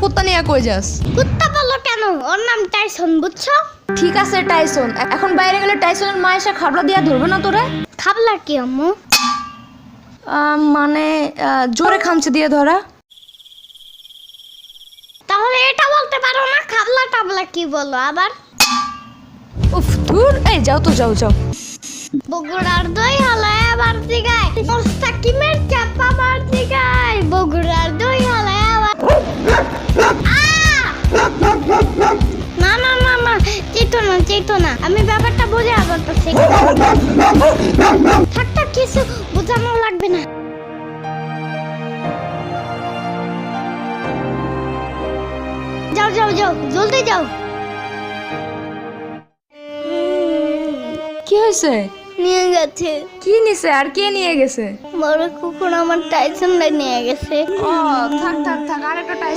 কুত্তা নিয়ে কই যাস? কুত্তা বললো কেন? ওর নাম টাইসন, বুঝছো? ঠিক আছে টাইসন, এখন বাইরে গেলে টাইসনের মা এসে খাবলা দিয়া ধরবে না তোরে? খাবলা কি আম্মু? মানে জোরে খামচে দিয়ে ধরা। তাহলে এটা বলতে পারো না খাবলা টাবলা কি বলো আবার? উফ ধুর, এই যাও তো, যাও যাও। বগুড়ার দই হালায় আবার দিগায়, মোস্তাকিমের চাপা বার দিগায়, বগুড়ার দই হালায় আবার। না না না না, চেতো না, আমি ব্যাপারটা বুঝে বলতেছি। থাক থাক, কিছু বোঝানো লাগবে না। যাও যাও যাও, জলদি যাও। কি হয়েছে? নিয়ে গেছে। কি নিছে? আর কে নিয়ে গেছে? বড় কুকুর আমার টাইসন নিয়ে গেছে। ও থাক থাক থাক, আর একটা টাইসন